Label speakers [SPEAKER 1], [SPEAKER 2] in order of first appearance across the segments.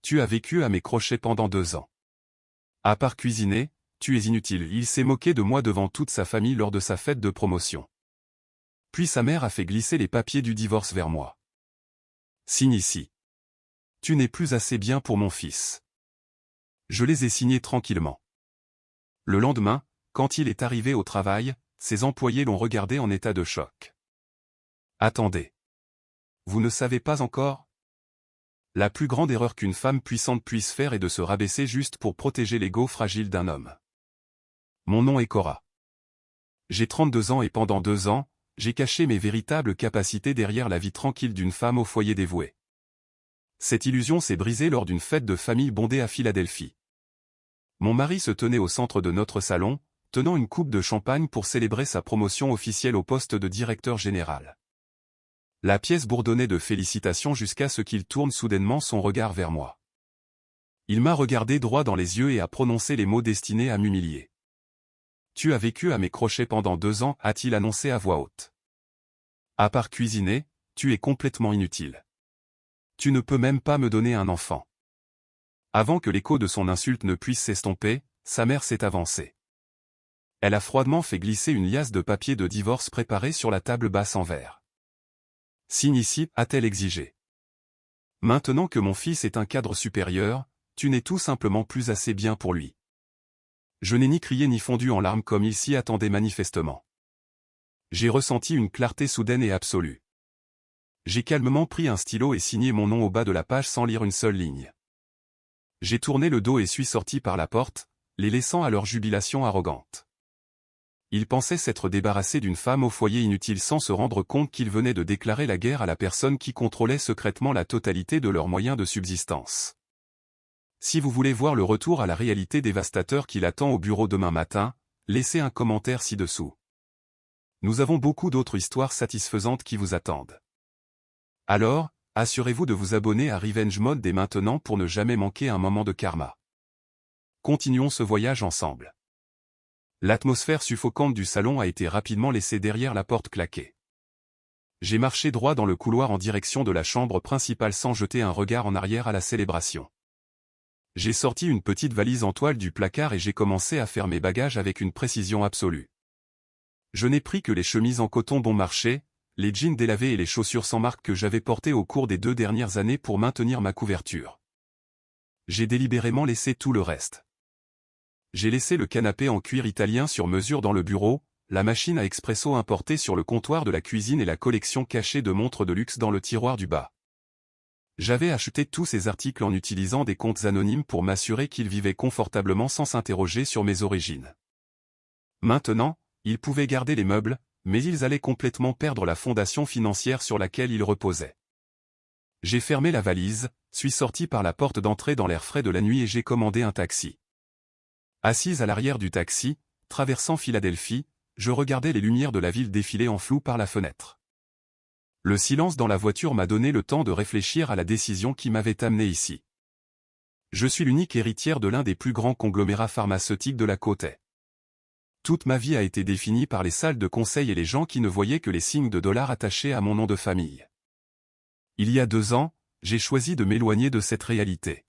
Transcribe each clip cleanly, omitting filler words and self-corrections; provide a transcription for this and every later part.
[SPEAKER 1] Tu as vécu à mes crochets pendant 2 ans. À part cuisiner, tu es inutile. Il s'est moqué de moi devant toute sa famille lors de sa fête de promotion. Puis sa mère a fait glisser les papiers du divorce vers moi. Signe ici. Tu n'es plus assez bien pour mon fils. Je les ai signés tranquillement. Le lendemain, quand il est arrivé au travail, ses employés l'ont regardé en état de choc. Attendez. Vous ne savez pas encore? La plus grande erreur qu'une femme puissante puisse faire est de se rabaisser juste pour protéger l'ego fragile d'un homme. Mon nom est Cora. J'ai 32 ans et pendant 2 ans, j'ai caché mes véritables capacités derrière la vie tranquille d'une femme au foyer dévoué. Cette illusion s'est brisée lors d'une fête de famille bondée à Philadelphie. Mon mari se tenait au centre de notre salon, tenant une coupe de champagne pour célébrer sa promotion officielle au poste de directeur général. La pièce bourdonnait de félicitations jusqu'à ce qu'il tourne soudainement son regard vers moi. Il m'a regardé droit dans les yeux et a prononcé les mots destinés à m'humilier. « Tu as vécu à mes crochets pendant 2 ans, a-t-il annoncé à voix haute. À part cuisiner, tu es complètement inutile. Tu ne peux même pas me donner un enfant. » Avant que l'écho de son insulte ne puisse s'estomper, sa mère s'est avancée. Elle a froidement fait glisser une liasse de papier de divorce préparée sur la table basse en verre. « Signe ici, a-t-elle exigé. Maintenant que mon fils est un cadre supérieur, tu n'es tout simplement plus assez bien pour lui. » Je n'ai ni crié ni fondu en larmes comme il s'y attendait manifestement. J'ai ressenti une clarté soudaine et absolue. J'ai calmement pris un stylo et signé mon nom au bas de la page sans lire une seule ligne. J'ai tourné le dos et suis sorti par la porte, les laissant à leur jubilation arrogante. Ils pensaient s'être débarrassés d'une femme au foyer inutile sans se rendre compte qu'ils venaient de déclarer la guerre à la personne qui contrôlait secrètement la totalité de leurs moyens de subsistance. Si vous voulez voir le retour à la réalité dévastateur qui l'attend au bureau demain matin, laissez un commentaire ci-dessous. Nous avons beaucoup d'autres histoires satisfaisantes qui vous attendent. Alors, assurez-vous de vous abonner à Revenge Mode dès maintenant pour ne jamais manquer un moment de karma. Continuons ce voyage ensemble. L'atmosphère suffocante du salon a été rapidement laissée derrière la porte claquée. J'ai marché droit dans le couloir en direction de la chambre principale sans jeter un regard en arrière à la célébration. J'ai sorti une petite valise en toile du placard et j'ai commencé à faire mes bagages avec une précision absolue. Je n'ai pris que les chemises en coton bon marché, les jeans délavés et les chaussures sans marque que j'avais portées au cours des 2 dernières années pour maintenir ma couverture. J'ai délibérément laissé tout le reste. J'ai laissé le canapé en cuir italien sur mesure dans le bureau, la machine à expresso importée sur le comptoir de la cuisine et la collection cachée de montres de luxe dans le tiroir du bas. J'avais acheté tous ces articles en utilisant des comptes anonymes pour m'assurer qu'ils vivaient confortablement sans s'interroger sur mes origines. Maintenant, ils pouvaient garder les meubles, mais ils allaient complètement perdre la fondation financière sur laquelle ils reposaient. J'ai fermé la valise, suis sorti par la porte d'entrée dans l'air frais de la nuit et j'ai commandé un taxi. Assise à l'arrière du taxi, traversant Philadelphie, je regardais les lumières de la ville défiler en flou par la fenêtre. Le silence dans la voiture m'a donné le temps de réfléchir à la décision qui m'avait amené ici. Je suis l'unique héritière de l'un des plus grands conglomérats pharmaceutiques de la côte est. Toute ma vie a été définie par les salles de conseil et les gens qui ne voyaient que les signes de dollars attachés à mon nom de famille. Il y a 2 ans, j'ai choisi de m'éloigner de cette réalité.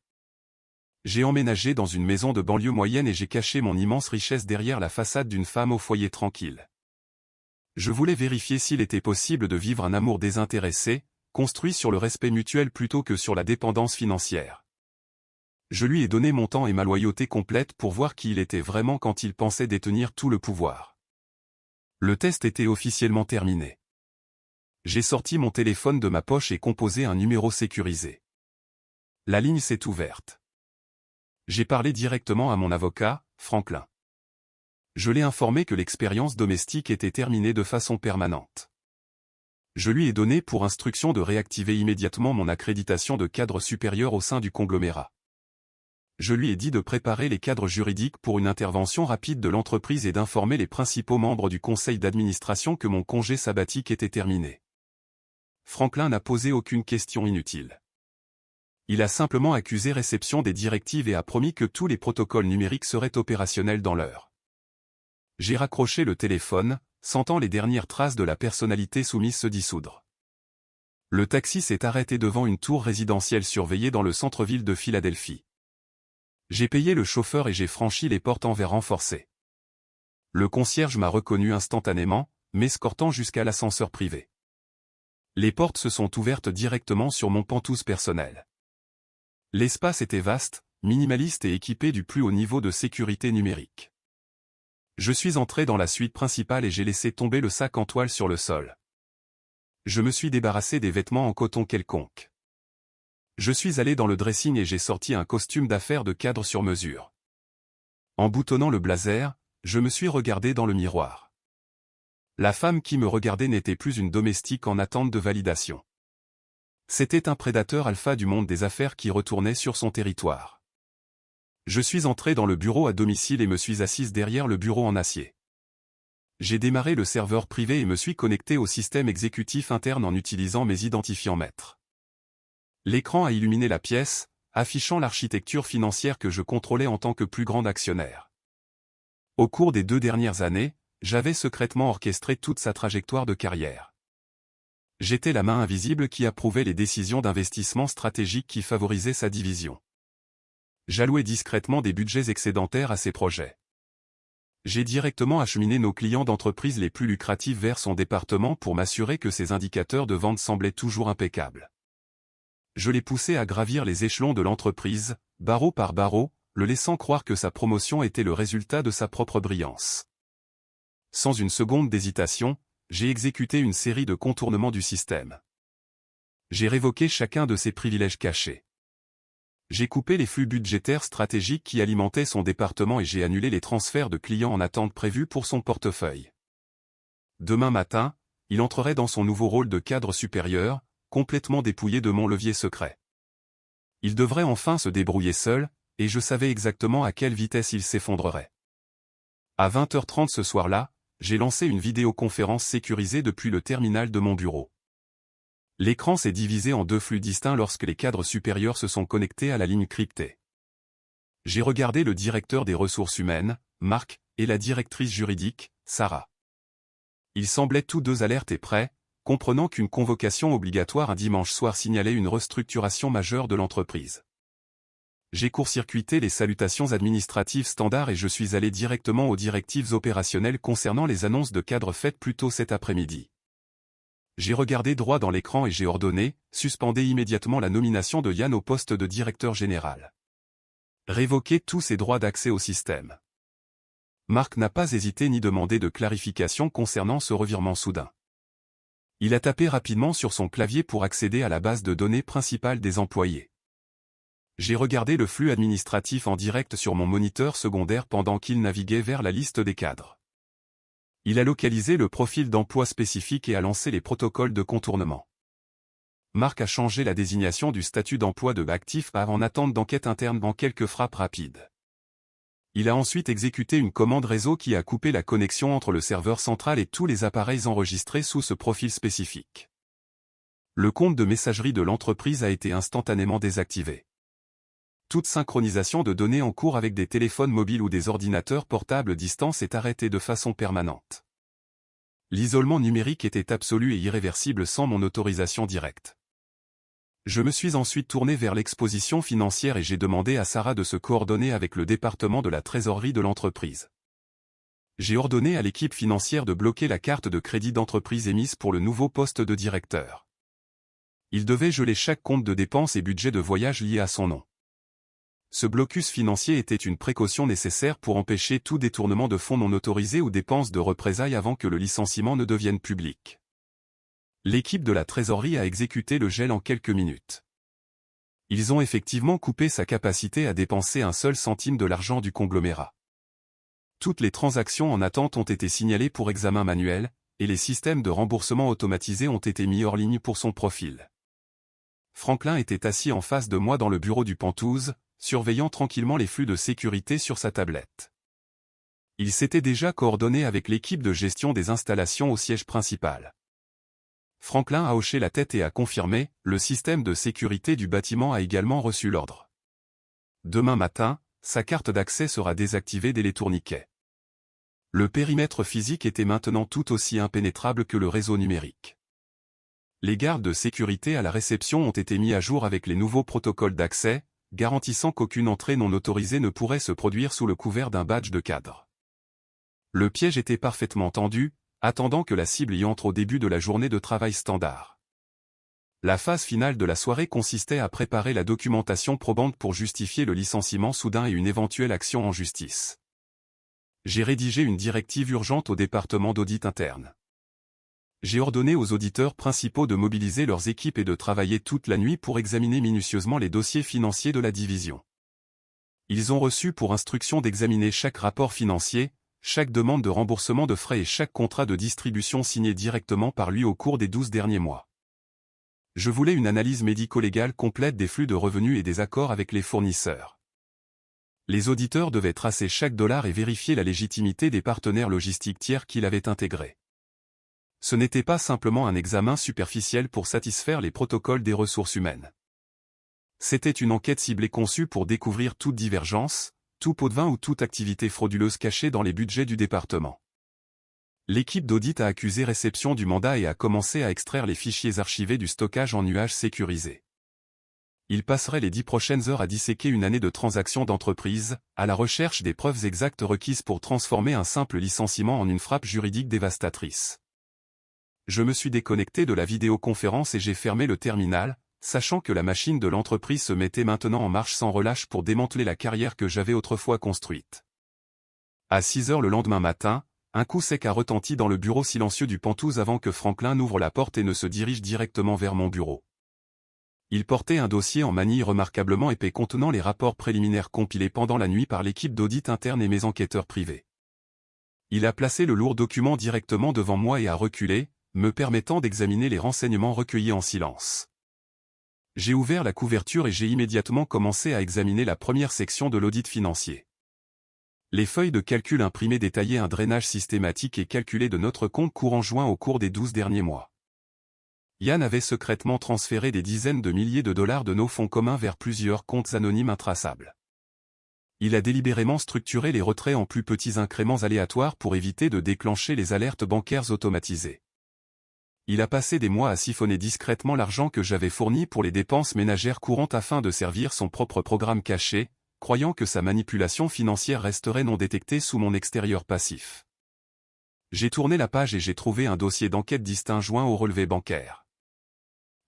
[SPEAKER 1] J'ai emménagé dans une maison de banlieue moyenne et j'ai caché mon immense richesse derrière la façade d'une femme au foyer tranquille. Je voulais vérifier s'il était possible de vivre un amour désintéressé, construit sur le respect mutuel plutôt que sur la dépendance financière. Je lui ai donné mon temps et ma loyauté complète pour voir qui il était vraiment quand il pensait détenir tout le pouvoir. Le test était officiellement terminé. J'ai sorti mon téléphone de ma poche et composé un numéro sécurisé. La ligne s'est ouverte. J'ai parlé directement à mon avocat, Franklin. Je l'ai informé que l'expérience domestique était terminée de façon permanente. Je lui ai donné pour instruction de réactiver immédiatement mon accréditation de cadre supérieur au sein du conglomérat. Je lui ai dit de préparer les cadres juridiques pour une intervention rapide de l'entreprise et d'informer les principaux membres du conseil d'administration que mon congé sabbatique était terminé. Franklin n'a posé aucune question inutile. Il a simplement accusé réception des directives et a promis que tous les protocoles numériques seraient opérationnels dans l'heure. J'ai raccroché le téléphone, sentant les dernières traces de la personnalité soumise se dissoudre. Le taxi s'est arrêté devant une tour résidentielle surveillée dans le centre-ville de Philadelphie. J'ai payé le chauffeur et j'ai franchi les portes en verre renforcé. Le concierge m'a reconnu instantanément, m'escortant jusqu'à l'ascenseur privé. Les portes se sont ouvertes directement sur mon penthouse personnel. L'espace était vaste, minimaliste et équipé du plus haut niveau de sécurité numérique. Je suis entré dans la suite principale et j'ai laissé tomber le sac en toile sur le sol. Je me suis débarrassé des vêtements en coton quelconque. Je suis allé dans le dressing et j'ai sorti un costume d'affaires de cadre sur mesure. En boutonnant le blazer, je me suis regardé dans le miroir. La femme qui me regardait n'était plus une domestique en attente de validation. C'était un prédateur alpha du monde des affaires qui retournait sur son territoire. Je suis entré dans le bureau à domicile et me suis assise derrière le bureau en acier. J'ai démarré le serveur privé et me suis connecté au système exécutif interne en utilisant mes identifiants maîtres. L'écran a illuminé la pièce, affichant l'architecture financière que je contrôlais en tant que plus grand actionnaire. Au cours des 2 dernières années, j'avais secrètement orchestré toute sa trajectoire de carrière. J'étais la main invisible qui approuvait les décisions d'investissement stratégiques qui favorisaient sa division. J'allouais discrètement des budgets excédentaires à ses projets. J'ai directement acheminé nos clients d'entreprises les plus lucratifs vers son département pour m'assurer que ses indicateurs de vente semblaient toujours impeccables. Je l'ai poussé à gravir les échelons de l'entreprise, barreau par barreau, le laissant croire que sa promotion était le résultat de sa propre brillance. Sans une seconde d'hésitation, j'ai exécuté une série de contournements du système. J'ai révoqué chacun de ses privilèges cachés. J'ai coupé les flux budgétaires stratégiques qui alimentaient son département et j'ai annulé les transferts de clients en attente prévus pour son portefeuille. Demain matin, il entrerait dans son nouveau rôle de cadre supérieur, complètement dépouillé de mon levier secret. Il devrait enfin se débrouiller seul, et je savais exactement à quelle vitesse il s'effondrerait. À 20h30 ce soir-là, j'ai lancé une vidéoconférence sécurisée depuis le terminal de mon bureau. L'écran s'est divisé en 2 flux distincts lorsque les cadres supérieurs se sont connectés à la ligne cryptée. J'ai regardé le directeur des ressources humaines, Marc, et la directrice juridique, Sarah. Ils semblaient tous deux alertes et prêts, comprenant qu'une convocation obligatoire un dimanche soir signalait une restructuration majeure de l'entreprise. J'ai court-circuité les salutations administratives standards et je suis allé directement aux directives opérationnelles concernant les annonces de cadres faites plus tôt cet après-midi. J'ai regardé droit dans l'écran et j'ai ordonné, suspendez immédiatement la nomination de Yann au poste de directeur général. Révoquez tous ses droits d'accès au système. Marc n'a pas hésité ni demandé de clarification concernant ce revirement soudain. Il a tapé rapidement sur son clavier pour accéder à la base de données principale des employés. J'ai regardé le flux administratif en direct sur mon moniteur secondaire pendant qu'il naviguait vers la liste des cadres. Il a localisé le profil d'emploi spécifique et a lancé les protocoles de contournement. Marc a changé la désignation du statut d'emploi de actif à en attente d'enquête interne en quelques frappes rapides. Il a ensuite exécuté une commande réseau qui a coupé la connexion entre le serveur central et tous les appareils enregistrés sous ce profil spécifique. Le compte de messagerie de l'entreprise a été instantanément désactivé. Toute synchronisation de données en cours avec des téléphones mobiles ou des ordinateurs portables distants est arrêtée de façon permanente. L'isolement numérique était absolu et irréversible sans mon autorisation directe. Je me suis ensuite tourné vers l'exposition financière et j'ai demandé à Sarah de se coordonner avec le département de la trésorerie de l'entreprise. J'ai ordonné à l'équipe financière de bloquer la carte de crédit d'entreprise émise pour le nouveau poste de directeur. Il devait geler chaque compte de dépenses et budget de voyage lié à son nom. Ce blocus financier était une précaution nécessaire pour empêcher tout détournement de fonds non autorisés ou dépenses de représailles avant que le licenciement ne devienne public. L'équipe de la trésorerie a exécuté le gel en quelques minutes. Ils ont effectivement coupé sa capacité à dépenser un seul centime de l'argent du conglomérat. Toutes les transactions en attente ont été signalées pour examen manuel, et les systèmes de remboursement automatisés ont été mis hors ligne pour son profil. Franklin était assis en face de moi dans le bureau du penthouse, surveillant tranquillement les flux de sécurité sur sa tablette. Il s'était déjà coordonné avec l'équipe de gestion des installations au siège principal. Franklin a hoché la tête et a confirmé, le système de sécurité du bâtiment a également reçu l'ordre. Demain matin, sa carte d'accès sera désactivée dès les tourniquets. Le périmètre physique était maintenant tout aussi impénétrable que le réseau numérique. Les gardes de sécurité à la réception ont été mis à jour avec les nouveaux protocoles d'accès, garantissant qu'aucune entrée non autorisée ne pourrait se produire sous le couvert d'un badge de cadre. Le piège était parfaitement tendu, attendant que la cible y entre au début de la journée de travail standard. La phase finale de la soirée consistait à préparer la documentation probante pour justifier le licenciement soudain et une éventuelle action en justice. J'ai rédigé une directive urgente au département d'audit interne. J'ai ordonné aux auditeurs principaux de mobiliser leurs équipes et de travailler toute la nuit pour examiner minutieusement les dossiers financiers de la division. Ils ont reçu pour instruction d'examiner chaque rapport financier, chaque demande de remboursement de frais et chaque contrat de distribution signé directement par lui au cours des 12 derniers mois. Je voulais une analyse médico-légale complète des flux de revenus et des accords avec les fournisseurs. Les auditeurs devaient tracer chaque dollar et vérifier la légitimité des partenaires logistiques tiers qui l'avaient intégré. Ce n'était pas simplement un examen superficiel pour satisfaire les protocoles des ressources humaines. C'était une enquête ciblée conçue pour découvrir toute divergence, tout pot de vin ou toute activité frauduleuse cachée dans les budgets du département. L'équipe d'audit a accusé réception du mandat et a commencé à extraire les fichiers archivés du stockage en nuage sécurisé. Il passerait les 10 prochaines heures à disséquer une année de transactions d'entreprise, à la recherche des preuves exactes requises pour transformer un simple licenciement en une frappe juridique dévastatrice. Je me suis déconnecté de la vidéoconférence et j'ai fermé le terminal, sachant que la machine de l'entreprise se mettait maintenant en marche sans relâche pour démanteler la carrière que j'avais autrefois construite. À 6 heures le lendemain matin, un coup sec a retenti dans le bureau silencieux du Pentouse avant que Franklin n'ouvre la porte et ne se dirige directement vers mon bureau. Il portait un dossier en manille remarquablement épais contenant les rapports préliminaires compilés pendant la nuit par l'équipe d'audit interne et mes enquêteurs privés. Il a placé le lourd document directement devant moi et a reculé, me permettant d'examiner les renseignements recueillis en silence. J'ai ouvert la couverture et j'ai immédiatement commencé à examiner la première section de l'audit financier. Les feuilles de calcul imprimées détaillaient un drainage systématique et calculé de notre compte courant joint au cours des 12 derniers mois. Yann avait secrètement transféré des dizaines de milliers de dollars de nos fonds communs vers plusieurs comptes anonymes intraçables. Il a délibérément structuré les retraits en plus petits incréments aléatoires pour éviter de déclencher les alertes bancaires automatisées. Il a passé des mois à siphonner discrètement l'argent que j'avais fourni pour les dépenses ménagères courantes afin de servir son propre programme caché, croyant que sa manipulation financière resterait non détectée sous mon extérieur passif. J'ai tourné la page et j'ai trouvé un dossier d'enquête distinct joint au relevé bancaire.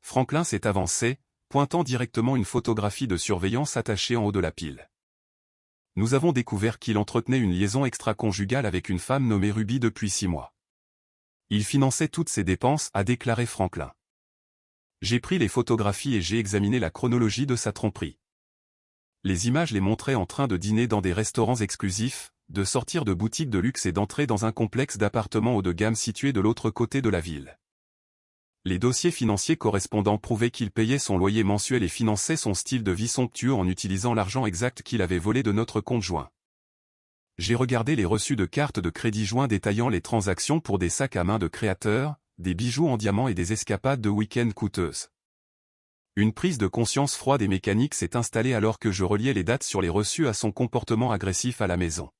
[SPEAKER 1] Franklin s'est avancé, pointant directement une photographie de surveillance attachée en haut de la pile. Nous avons découvert qu'il entretenait une liaison extra-conjugale avec une femme nommée Ruby depuis 6 mois. Il finançait toutes ses dépenses, a déclaré Franklin. J'ai pris les photographies et j'ai examiné la chronologie de sa tromperie. Les images les montraient en train de dîner dans des restaurants exclusifs, de sortir de boutiques de luxe et d'entrer dans un complexe d'appartements haut de gamme situé de l'autre côté de la ville. Les dossiers financiers correspondants prouvaient qu'il payait son loyer mensuel et finançait son style de vie somptueux en utilisant l'argent exact qu'il avait volé de notre compte joint. J'ai regardé les reçus de cartes de crédit joints détaillant les transactions pour des sacs à main de créateurs, des bijoux en diamant et des escapades de week-end coûteuses. Une prise de conscience froide et mécanique s'est installée alors que je reliais les dates sur les reçus à son comportement agressif à la maison.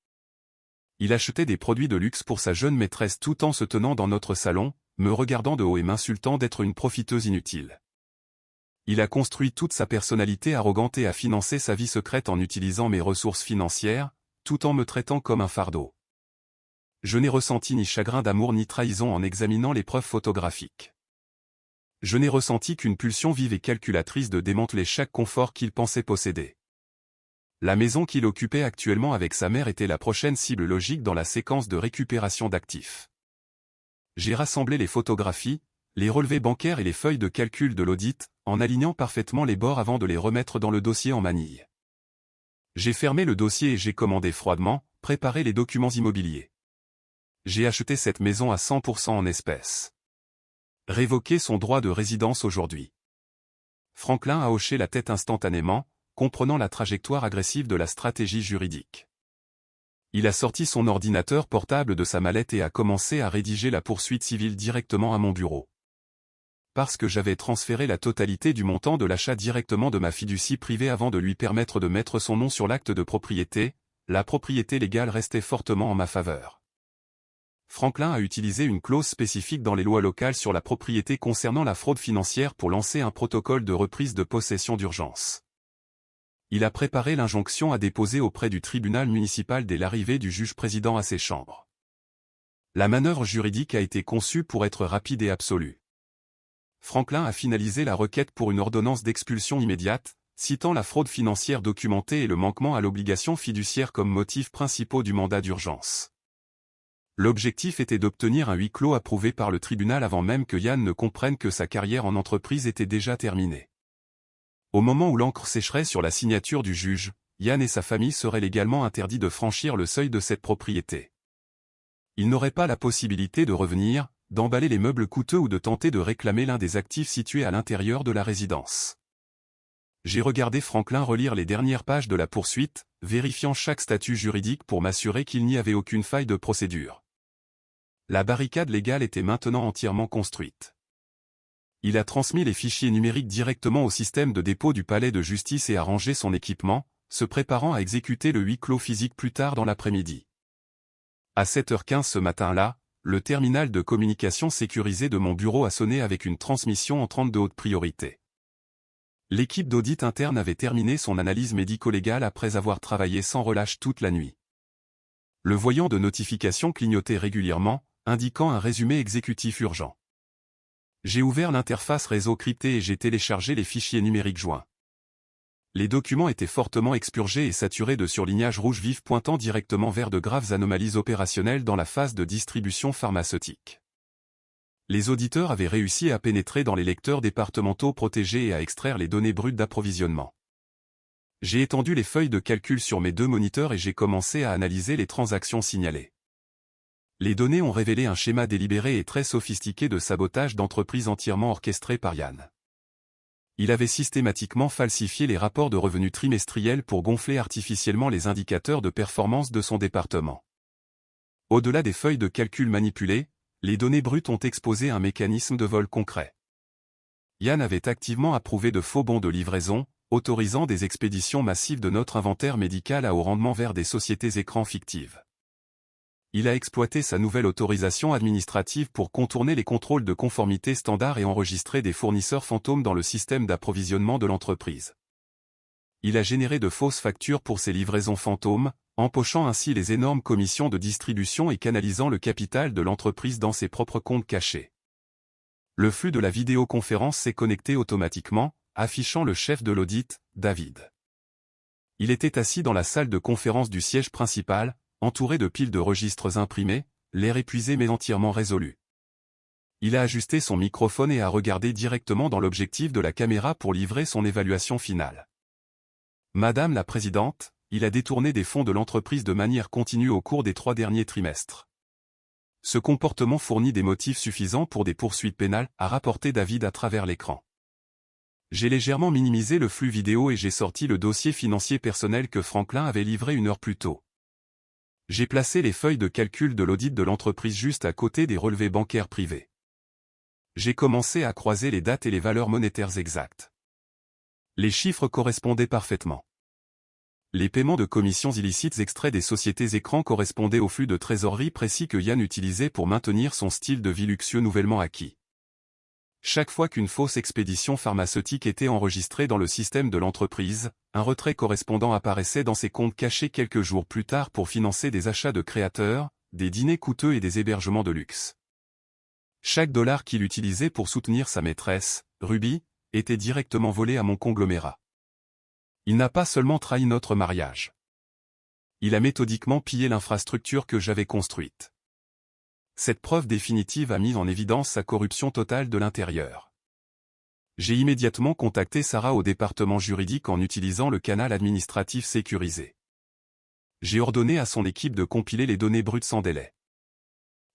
[SPEAKER 1] Il achetait des produits de luxe pour sa jeune maîtresse tout en se tenant dans notre salon, me regardant de haut et m'insultant d'être une profiteuse inutile. Il a construit toute sa personnalité arrogante et a financé sa vie secrète en utilisant mes ressources financières, tout en me traitant comme un fardeau. Je n'ai ressenti ni chagrin d'amour ni trahison en examinant les preuves photographiques. Je n'ai ressenti qu'une pulsion vive et calculatrice de démanteler chaque confort qu'il pensait posséder. La maison qu'il occupait actuellement avec sa mère était la prochaine cible logique dans la séquence de récupération d'actifs. J'ai rassemblé les photographies, les relevés bancaires et les feuilles de calcul de l'audit, en alignant parfaitement les bords avant de les remettre dans le dossier en manille. J'ai fermé le dossier et j'ai commandé froidement, préparé les documents immobiliers. J'ai acheté cette maison à 100% en espèces. Révoquer son droit de résidence aujourd'hui. Franklin a hoché la tête instantanément, comprenant la trajectoire agressive de la stratégie juridique. Il a sorti son ordinateur portable de sa mallette et a commencé à rédiger la poursuite civile directement à mon bureau. Parce que j'avais transféré la totalité du montant de l'achat directement de ma fiducie privée avant de lui permettre de mettre son nom sur l'acte de propriété, la propriété légale restait fortement en ma faveur. Franklin a utilisé une clause spécifique dans les lois locales sur la propriété concernant la fraude financière pour lancer un protocole de reprise de possession d'urgence. Il a préparé l'injonction à déposer auprès du tribunal municipal dès l'arrivée du juge-président à ses chambres. La manœuvre juridique a été conçue pour être rapide et absolue. Franklin a finalisé la requête pour une ordonnance d'expulsion immédiate, citant la fraude financière documentée et le manquement à l'obligation fiduciaire comme motifs principaux du mandat d'urgence. L'objectif était d'obtenir un huis clos approuvé par le tribunal avant même que Yann ne comprenne que sa carrière en entreprise était déjà terminée. Au moment où l'encre sécherait sur la signature du juge, Yann et sa famille seraient légalement interdits de franchir le seuil de cette propriété. Ils n'auraient pas la possibilité de revenir, d'emballer les meubles coûteux ou de tenter de réclamer l'un des actifs situés à l'intérieur de la résidence. J'ai regardé Franklin relire les dernières pages de la poursuite, vérifiant chaque statut juridique pour m'assurer qu'il n'y avait aucune faille de procédure. La barricade légale était maintenant entièrement construite. Il a transmis les fichiers numériques directement au système de dépôt du palais de justice et a rangé son équipement, se préparant à exécuter le huis clos physique plus tard dans l'après-midi. À 7h15 ce matin-là, le terminal de communication sécurisé de mon bureau a sonné avec une transmission entrante de haute priorité. L'équipe d'audit interne avait terminé son analyse médico-légale après avoir travaillé sans relâche toute la nuit. Le voyant de notification clignotait régulièrement, indiquant un résumé exécutif urgent. J'ai ouvert l'interface réseau crypté et j'ai téléchargé les fichiers numériques joints. Les documents étaient fortement expurgés et saturés de surlignages rouges vifs pointant directement vers de graves anomalies opérationnelles dans la phase de distribution pharmaceutique. Les auditeurs avaient réussi à pénétrer dans les lecteurs départementaux protégés et à extraire les données brutes d'approvisionnement. J'ai étendu les feuilles de calcul sur mes 2 moniteurs et j'ai commencé à analyser les transactions signalées. Les données ont révélé un schéma délibéré et très sophistiqué de sabotage d'entreprise entièrement orchestré par Yann. Il avait systématiquement falsifié les rapports de revenus trimestriels pour gonfler artificiellement les indicateurs de performance de son département. Au-delà des feuilles de calcul manipulées, les données brutes ont exposé un mécanisme de vol concret. Yann avait activement approuvé de faux bons de livraison, autorisant des expéditions massives de notre inventaire médical à haut rendement vers des sociétés écrans fictives. Il a exploité sa nouvelle autorisation administrative pour contourner les contrôles de conformité standards et enregistrer des fournisseurs fantômes dans le système d'approvisionnement de l'entreprise. Il a généré de fausses factures pour ses livraisons fantômes, empochant ainsi les énormes commissions de distribution et canalisant le capital de l'entreprise dans ses propres comptes cachés. Le flux de la vidéoconférence s'est connecté automatiquement, affichant le chef de l'audit, David. Il était assis dans la salle de conférence du siège principal, entouré de piles de registres imprimés, l'air épuisé mais entièrement résolu. Il a ajusté son microphone et a regardé directement dans l'objectif de la caméra pour livrer son évaluation finale. Madame la Présidente, il a détourné des fonds de l'entreprise de manière continue au cours des 3 derniers trimestres. Ce comportement fournit des motifs suffisants pour des poursuites pénales, a rapporté David à travers l'écran. J'ai légèrement minimisé le flux vidéo et j'ai sorti le dossier financier personnel que Franklin avait livré 1 heure plus tôt. J'ai placé les feuilles de calcul de l'audit de l'entreprise juste à côté des relevés bancaires privés. J'ai commencé à croiser les dates et les valeurs monétaires exactes. Les chiffres correspondaient parfaitement. Les paiements de commissions illicites extraits des sociétés écrans correspondaient au flux de trésorerie précis que Yann utilisait pour maintenir son style de vie luxueux nouvellement acquis. Chaque fois qu'une fausse expédition pharmaceutique était enregistrée dans le système de l'entreprise, un retrait correspondant apparaissait dans ses comptes cachés quelques jours plus tard pour financer des achats de créateurs, des dîners coûteux et des hébergements de luxe. Chaque dollar qu'il utilisait pour soutenir sa maîtresse, Ruby, était directement volé à mon conglomérat. Il n'a pas seulement trahi notre mariage. Il a méthodiquement pillé l'infrastructure que j'avais construite. Cette preuve définitive a mis en évidence sa corruption totale de l'intérieur. J'ai immédiatement contacté Sarah au département juridique en utilisant le canal administratif sécurisé. J'ai ordonné à son équipe de compiler les données brutes sans délai.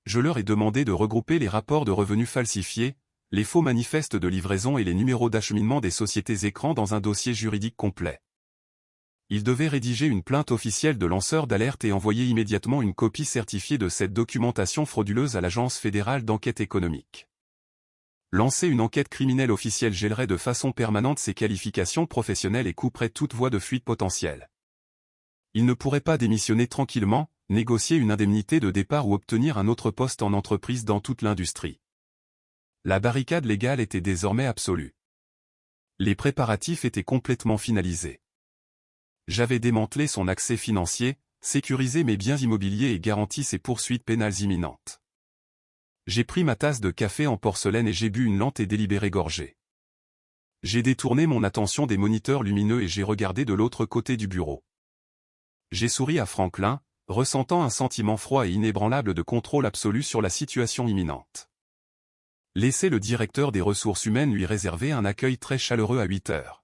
[SPEAKER 1] Je leur ai demandé de regrouper les rapports de revenus falsifiés, les faux manifestes de livraison et les numéros d'acheminement des sociétés écrans dans un dossier juridique complet. Ils devaient rédiger une plainte officielle de lanceur d'alerte et envoyer immédiatement une copie certifiée de cette documentation frauduleuse à l'Agence fédérale d'enquête économique. Lancer une enquête criminelle officielle gèlerait de façon permanente ses qualifications professionnelles et couperait toute voie de fuite potentielle. Il ne pourrait pas démissionner tranquillement, négocier une indemnité de départ ou obtenir un autre poste en entreprise dans toute l'industrie. La barricade légale était désormais absolue. Les préparatifs étaient complètement finalisés. J'avais démantelé son accès financier, sécurisé mes biens immobiliers et garanti ses poursuites pénales imminentes. J'ai pris ma tasse de café en porcelaine et j'ai bu une lente et délibérée gorgée. J'ai détourné mon attention des moniteurs lumineux et j'ai regardé de l'autre côté du bureau. J'ai souri à Franklin, ressentant un sentiment froid et inébranlable de contrôle absolu sur la situation imminente. Laissez le directeur des ressources humaines lui réserver un accueil très chaleureux à 8 heures.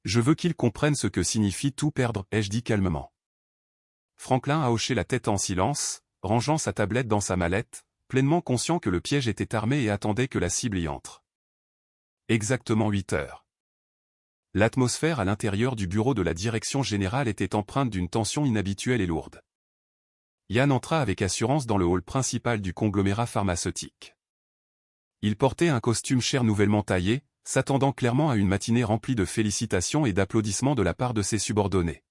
[SPEAKER 1] Je veux qu'il comprenne ce que signifie tout perdre, ai-je dit calmement. Franklin a hoché la tête en silence, rangeant sa tablette dans sa mallette, pleinement conscient que le piège était armé et attendait que la cible y entre. Exactement 8 heures. L'atmosphère à l'intérieur du bureau de la direction générale était empreinte d'une tension inhabituelle et lourde. Yann entra avec assurance dans le hall principal du conglomérat pharmaceutique. Il portait un costume cher nouvellement taillé, s'attendant clairement à une matinée remplie de félicitations et d'applaudissements de la part de ses subordonnés.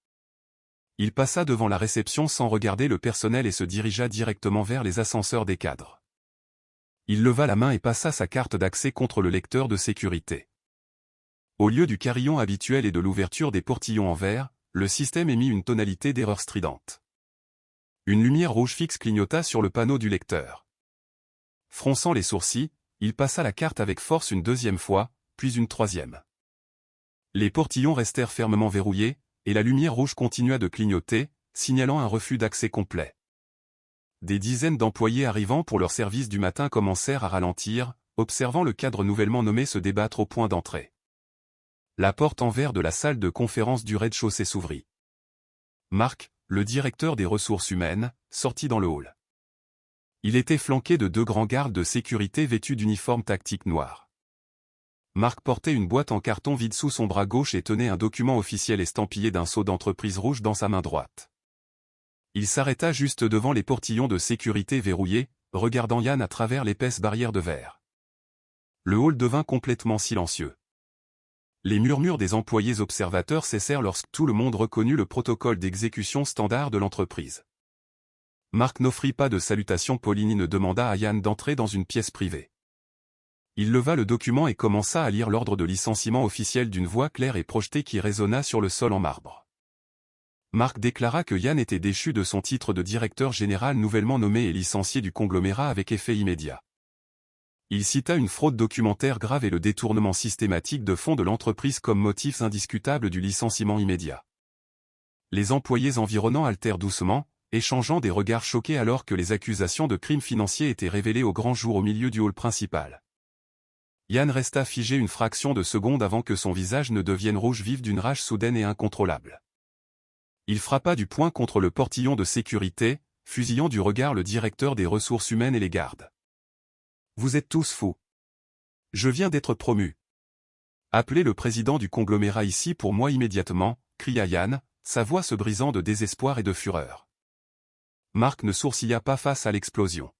[SPEAKER 1] Il passa devant la réception sans regarder le personnel et se dirigea directement vers les ascenseurs des cadres. Il leva la main et passa sa carte d'accès contre le lecteur de sécurité. Au lieu du carillon habituel et de l'ouverture des portillons en verre, le système émit une tonalité d'erreur stridente. Une lumière rouge fixe clignota sur le panneau du lecteur. Fronçant les sourcils, il passa la carte avec force une deuxième fois, puis une troisième. Les portillons restèrent fermement verrouillés, et la lumière rouge continua de clignoter, signalant un refus d'accès complet. Des dizaines d'employés arrivant pour leur service du matin commencèrent à ralentir, observant le cadre nouvellement nommé se débattre au point d'entrée. La porte en verre de la salle de conférence du rez-de-chaussée s'ouvrit. Marc, le directeur des ressources humaines, sortit dans le hall. Il était flanqué de 2 grands gardes de sécurité vêtus d'uniformes tactiques noirs. Marc portait une boîte en carton vide sous son bras gauche et tenait un document officiel estampillé d'un sceau d'entreprise rouge dans sa main droite. Il s'arrêta juste devant les portillons de sécurité verrouillés, regardant Yann à travers l'épaisse barrière de verre. Le hall devint complètement silencieux. Les murmures des employés observateurs cessèrent lorsque tout le monde reconnut le protocole d'exécution standard de l'entreprise. Marc n'offrit pas de salutation polie ni ne demanda à Yann d'entrer dans une pièce privée. Il leva le document et commença à lire l'ordre de licenciement officiel d'une voix claire et projetée qui résonna sur le sol en marbre. Marc déclara que Yann était déchu de son titre de directeur général nouvellement nommé et licencié du conglomérat avec effet immédiat. Il cita une fraude documentaire grave et le détournement systématique de fonds de l'entreprise comme motifs indiscutables du licenciement immédiat. Les employés environnants haltèrent doucement, échangeant des regards choqués alors que les accusations de crimes financiers étaient révélées au grand jour au milieu du hall principal. Yann resta figé une fraction de seconde avant que son visage ne devienne rouge vif d'une rage soudaine et incontrôlable. Il frappa du poing contre le portillon de sécurité, fusillant du regard le directeur des ressources humaines et les gardes. « Vous êtes tous fous. Je viens d'être promu. Appelez le président du conglomérat ici pour moi immédiatement, cria Yann, sa voix se brisant de désespoir et de fureur. Marc ne sourcilla pas face à l'explosion.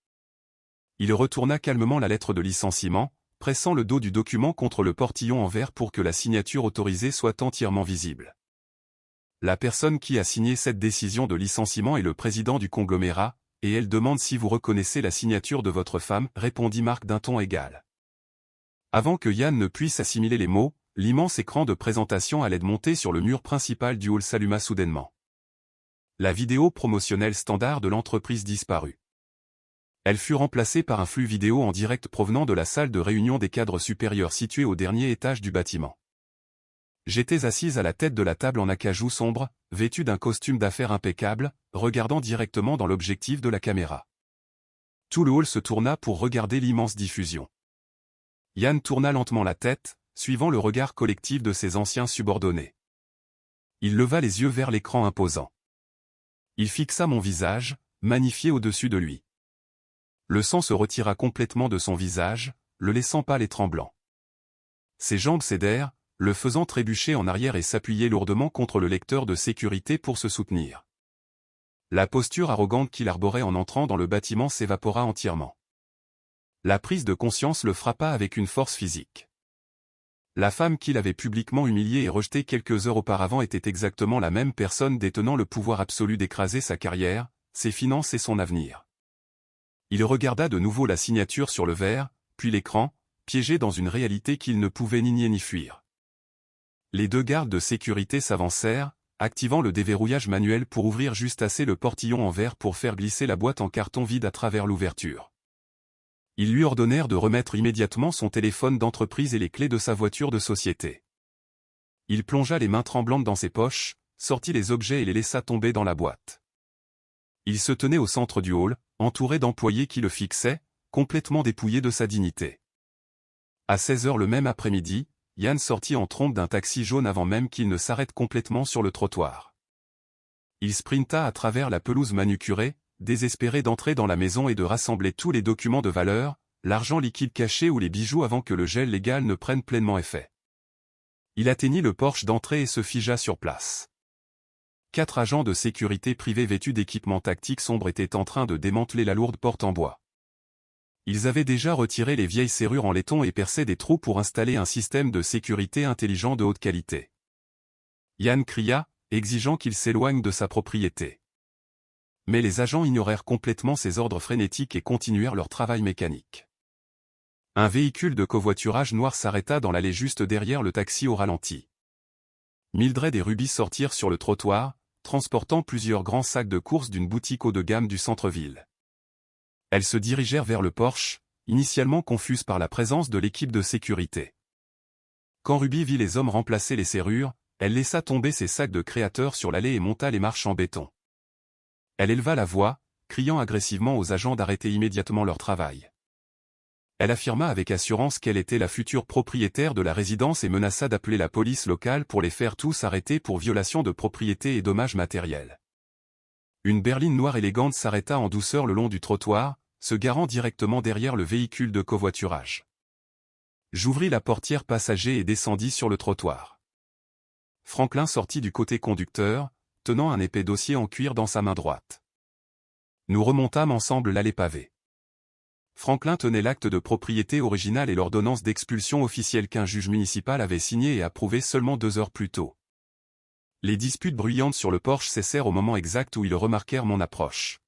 [SPEAKER 1] Il retourna calmement la lettre de licenciement, pressant le dos du document contre le portillon en verre pour que la signature autorisée soit entièrement visible. La personne qui a signé cette décision de licenciement est le président du conglomérat, et elle demande si vous reconnaissez la signature de votre femme, répondit Marc d'un ton égal. Avant que Yann ne puisse assimiler les mots, l'immense écran de présentation à LED monté sur le mur principal du hall s'alluma soudainement. La vidéo promotionnelle standard de l'entreprise disparut. Elle fut remplacée par un flux vidéo en direct provenant de la salle de réunion des cadres supérieurs située au dernier étage du bâtiment. J'étais assise à la tête de la table en acajou sombre, vêtue d'un costume d'affaires impeccable, regardant directement dans l'objectif de la caméra. Tout le hall se tourna pour regarder l'immense diffusion. Yann tourna lentement la tête, suivant le regard collectif de ses anciens subordonnés. Il leva les yeux vers l'écran imposant. Il fixa mon visage, magnifié au-dessus de lui. Le sang se retira complètement de son visage, le laissant pâle et tremblant. Ses jambes cédèrent, le faisant trébucher en arrière et s'appuyer lourdement contre le lecteur de sécurité pour se soutenir. La posture arrogante qu'il arborait en entrant dans le bâtiment s'évapora entièrement. La prise de conscience le frappa avec une force physique. La femme qu'il avait publiquement humiliée et rejetée quelques heures auparavant était exactement la même personne détenant le pouvoir absolu d'écraser sa carrière, ses finances et son avenir. Il regarda de nouveau la signature sur le verre, puis l'écran, piégé dans une réalité qu'il ne pouvait ni nier ni fuir. Les deux gardes de sécurité s'avancèrent, activant le déverrouillage manuel pour ouvrir juste assez le portillon en verre pour faire glisser la boîte en carton vide à travers l'ouverture. Ils lui ordonnèrent de remettre immédiatement son téléphone d'entreprise et les clés de sa voiture de société. Il plongea les mains tremblantes dans ses poches, sortit les objets et les laissa tomber dans la boîte. Il se tenait au centre du hall, entouré d'employés qui le fixaient, complètement dépouillé de sa dignité. À 16 heures le même après-midi, Yann sortit en trombe d'un taxi jaune avant même qu'il ne s'arrête complètement sur le trottoir. Il sprinta à travers la pelouse manucurée, désespéré d'entrer dans la maison et de rassembler tous les documents de valeur, l'argent liquide caché ou les bijoux avant que le gel légal ne prenne pleinement effet. Il atteignit le porche d'entrée et se figea sur place. 4 agents de sécurité privés vêtus d'équipements tactiques sombres étaient en train de démanteler la lourde porte en bois. Ils avaient déjà retiré les vieilles serrures en laiton et percé des trous pour installer un système de sécurité intelligent de haute qualité. Yann cria, exigeant qu'il s'éloigne de sa propriété. Mais les agents ignorèrent complètement ces ordres frénétiques et continuèrent leur travail mécanique. Un véhicule de covoiturage noir s'arrêta dans l'allée juste derrière le taxi au ralenti. Mildred et Ruby sortirent sur le trottoir, transportant plusieurs grands sacs de courses d'une boutique haut de gamme du centre-ville. Elles se dirigèrent vers le porche, initialement confuses par la présence de l'équipe de sécurité. Quand Ruby vit les hommes remplacer les serrures, elle laissa tomber ses sacs de créateurs sur l'allée et monta les marches en béton. Elle éleva la voix, criant agressivement aux agents d'arrêter immédiatement leur travail. Elle affirma avec assurance qu'elle était la future propriétaire de la résidence et menaça d'appeler la police locale pour les faire tous arrêter pour violation de propriété et dommages matériels. Une berline noire élégante s'arrêta en douceur le long du trottoir, se garant directement derrière le véhicule de covoiturage. J'ouvris la portière passager et descendis sur le trottoir. Franklin sortit du côté conducteur, tenant un épais dossier en cuir dans sa main droite. Nous remontâmes ensemble l'allée pavée. Franklin tenait l'acte de propriété original et l'ordonnance d'expulsion officielle qu'un juge municipal avait signée et approuvée seulement 2 heures plus tôt. Les disputes bruyantes sur le porche cessèrent au moment exact où ils remarquèrent mon approche.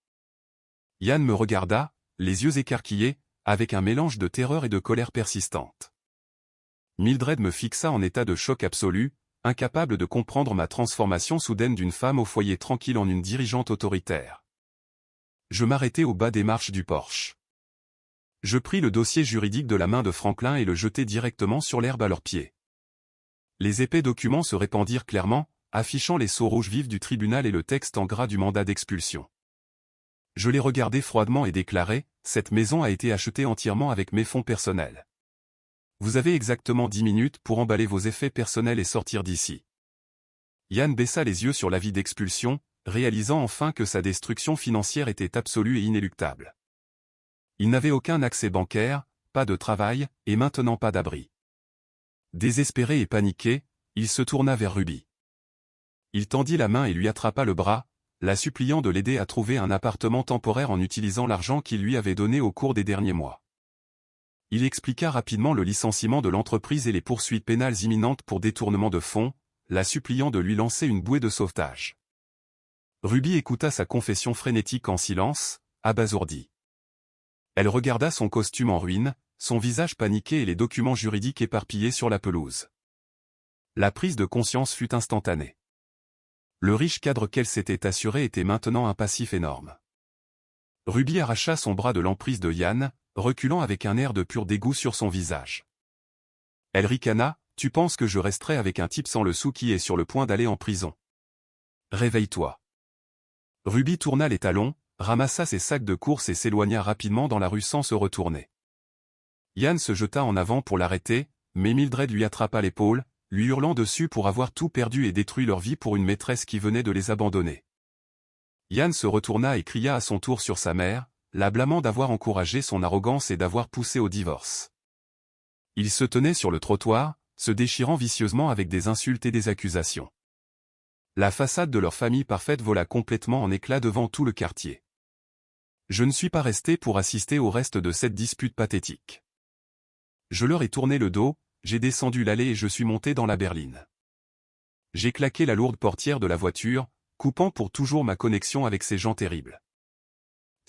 [SPEAKER 1] Yann me regarda, les yeux écarquillés, avec un mélange de terreur et de colère persistante. Mildred me fixa en état de choc absolu, incapable de comprendre ma transformation soudaine d'une femme au foyer tranquille en une dirigeante autoritaire. Je m'arrêtai au bas des marches du porche. Je pris le dossier juridique de la main de Franklin et le jetai directement sur l'herbe à leurs pieds. Les épais documents se répandirent clairement, affichant les sceaux rouges vifs du tribunal et le texte en gras du mandat d'expulsion. Je les regardai froidement et déclarai, « Cette maison a été achetée entièrement avec mes fonds personnels. Vous avez exactement 10 minutes pour emballer vos effets personnels et sortir d'ici. » Yann baissa les yeux sur l'avis d'expulsion, réalisant enfin que sa destruction financière était absolue et inéluctable. Il n'avait aucun accès bancaire, pas de travail, et maintenant pas d'abri. Désespéré et paniqué, il se tourna vers Ruby. Il tendit la main et lui attrapa le bras, la suppliant de l'aider à trouver un appartement temporaire en utilisant l'argent qu'il lui avait donné au cours des derniers mois. Il expliqua rapidement le licenciement de l'entreprise et les poursuites pénales imminentes pour détournement de fonds, la suppliant de lui lancer une bouée de sauvetage. Ruby écouta sa confession frénétique en silence, abasourdie. Elle regarda son costume en ruine, son visage paniqué et les documents juridiques éparpillés sur la pelouse. La prise de conscience fut instantanée. Le riche cadre qu'elle s'était assuré était maintenant un passif énorme. Ruby arracha son bras de l'emprise de Yann, reculant avec un air de pur dégoût sur son visage. Elle ricana, « Tu penses que je resterai avec un type sans le sou qui est sur le point d'aller en prison? Réveille-toi. » Ruby tourna les talons, ramassa ses sacs de course et s'éloigna rapidement dans la rue sans se retourner. Yann se jeta en avant pour l'arrêter, mais Mildred lui attrapa l'épaule, lui hurlant dessus pour avoir tout perdu et détruit leur vie pour une maîtresse qui venait de les abandonner. Yann se retourna et cria à son tour sur sa mère, la blâmant d'avoir encouragé son arrogance et d'avoir poussé au divorce. Ils se tenaient sur le trottoir, se déchirant vicieusement avec des insultes et des accusations. La façade de leur famille parfaite vola complètement en éclats devant tout le quartier. Je ne suis pas resté pour assister au reste de cette dispute pathétique. Je leur ai tourné le dos, j'ai descendu l'allée et je suis monté dans la berline. J'ai claqué la lourde portière de la voiture, coupant pour toujours ma connexion avec ces gens terribles.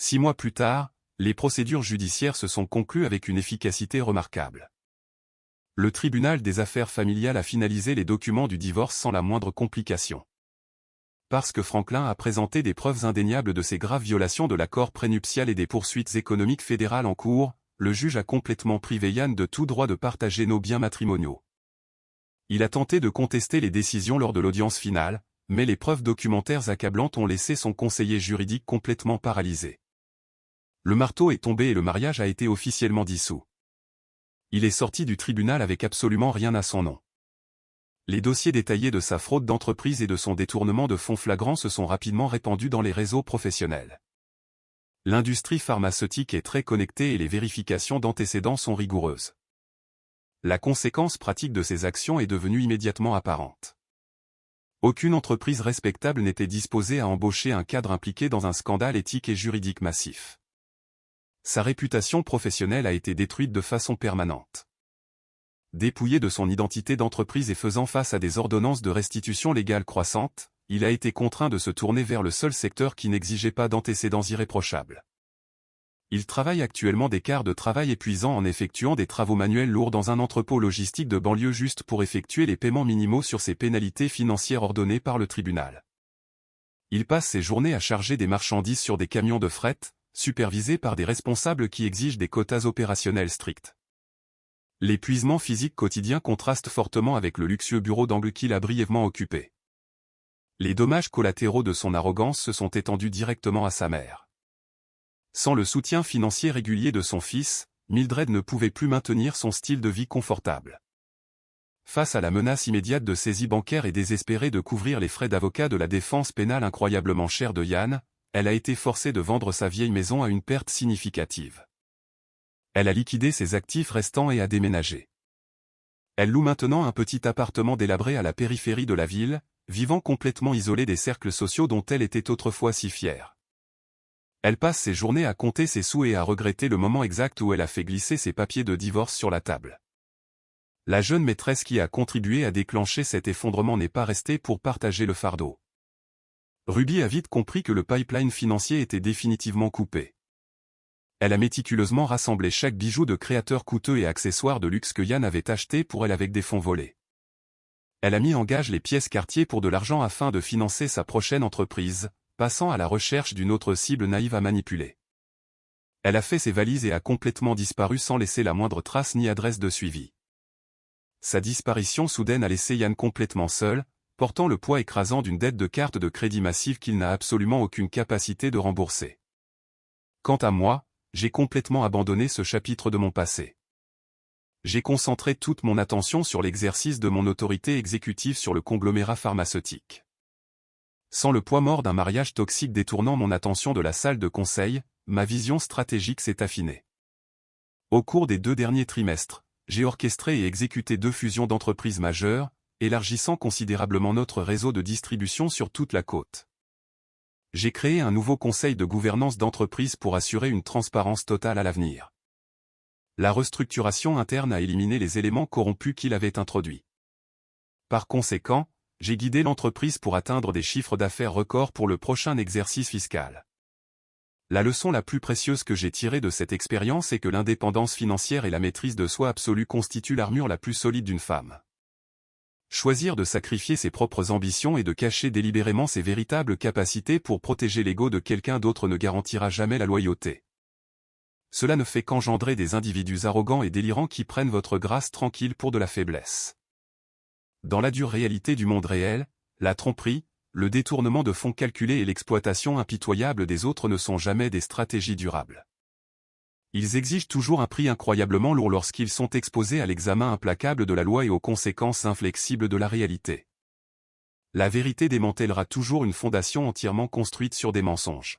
[SPEAKER 1] 6 mois plus tard, les procédures judiciaires se sont conclues avec une efficacité remarquable. Le tribunal des affaires familiales a finalisé les documents du divorce sans la moindre complication. Parce que Franklin a présenté des preuves indéniables de ses graves violations de l'accord prénuptial et des poursuites économiques fédérales en cours, le juge a complètement privé Yann de tout droit de partager nos biens matrimoniaux. Il a tenté de contester les décisions lors de l'audience finale, mais les preuves documentaires accablantes ont laissé son conseiller juridique complètement paralysé. Le marteau est tombé et le mariage a été officiellement dissous. Il est sorti du tribunal avec absolument rien à son nom. Les dossiers détaillés de sa fraude d'entreprise et de son détournement de fonds flagrants se sont rapidement répandus dans les réseaux professionnels. L'industrie pharmaceutique est très connectée et les vérifications d'antécédents sont rigoureuses. La conséquence pratique de ces actions est devenue immédiatement apparente. Aucune entreprise respectable n'était disposée à embaucher un cadre impliqué dans un scandale éthique et juridique massif. Sa réputation professionnelle a été détruite de façon permanente. Dépouillé de son identité d'entreprise et faisant face à des ordonnances de restitution légale croissantes, il a été contraint de se tourner vers le seul secteur qui n'exigeait pas d'antécédents irréprochables. Il travaille actuellement des quarts de travail épuisants en effectuant des travaux manuels lourds dans un entrepôt logistique de banlieue juste pour effectuer les paiements minimaux sur ses pénalités financières ordonnées par le tribunal. Il passe ses journées à charger des marchandises sur des camions de fret, supervisés par des responsables qui exigent des quotas opérationnels stricts. L'épuisement physique quotidien contraste fortement avec le luxueux bureau d'angle qu'il a brièvement occupé. Les dommages collatéraux de son arrogance se sont étendus directement à sa mère. Sans le soutien financier régulier de son fils, Mildred ne pouvait plus maintenir son style de vie confortable. Face à la menace immédiate de saisie bancaire et désespérée de couvrir les frais d'avocat de la défense pénale incroyablement chers de Yann, elle a été forcée de vendre sa vieille maison à une perte significative. Elle a liquidé ses actifs restants et a déménagé. Elle loue maintenant un petit appartement délabré à la périphérie de la ville, vivant complètement isolée des cercles sociaux dont elle était autrefois si fière. Elle passe ses journées à compter ses sous et à regretter le moment exact où elle a fait glisser ses papiers de divorce sur la table. La jeune maîtresse qui a contribué à déclencher cet effondrement n'est pas restée pour partager le fardeau. Ruby a vite compris que le pipeline financier était définitivement coupé. Elle a méticuleusement rassemblé chaque bijou de créateur coûteux et accessoires de luxe que Yann avait acheté pour elle avec des fonds volés. Elle a mis en gage les pièces Cartier pour de l'argent afin de financer sa prochaine entreprise, passant à la recherche d'une autre cible naïve à manipuler. Elle a fait ses valises et a complètement disparu sans laisser la moindre trace ni adresse de suivi. Sa disparition soudaine a laissé Yann complètement seul, portant le poids écrasant d'une dette de carte de crédit massive qu'il n'a absolument aucune capacité de rembourser. Quant à moi, j'ai complètement abandonné ce chapitre de mon passé. J'ai concentré toute mon attention sur l'exercice de mon autorité exécutive sur le conglomérat pharmaceutique. Sans le poids mort d'un mariage toxique détournant mon attention de la salle de conseil, ma vision stratégique s'est affinée. Au cours des 2 derniers trimestres, j'ai orchestré et exécuté 2 fusions d'entreprises majeures, élargissant considérablement notre réseau de distribution sur toute la côte. J'ai créé un nouveau conseil de gouvernance d'entreprise pour assurer une transparence totale à l'avenir. La restructuration interne a éliminé les éléments corrompus qu'il avait introduits. Par conséquent, j'ai guidé l'entreprise pour atteindre des chiffres d'affaires records pour le prochain exercice fiscal. La leçon la plus précieuse que j'ai tirée de cette expérience est que l'indépendance financière et la maîtrise de soi absolue constituent l'armure la plus solide d'une femme. Choisir de sacrifier ses propres ambitions et de cacher délibérément ses véritables capacités pour protéger l'ego de quelqu'un d'autre ne garantira jamais la loyauté. Cela ne fait qu'engendrer des individus arrogants et délirants qui prennent votre grâce tranquille pour de la faiblesse. Dans la dure réalité du monde réel, la tromperie, le détournement de fonds calculés et l'exploitation impitoyable des autres ne sont jamais des stratégies durables. Ils exigent toujours un prix incroyablement lourd lorsqu'ils sont exposés à l'examen implacable de la loi et aux conséquences inflexibles de la réalité. La vérité démantèlera toujours une fondation entièrement construite sur des mensonges.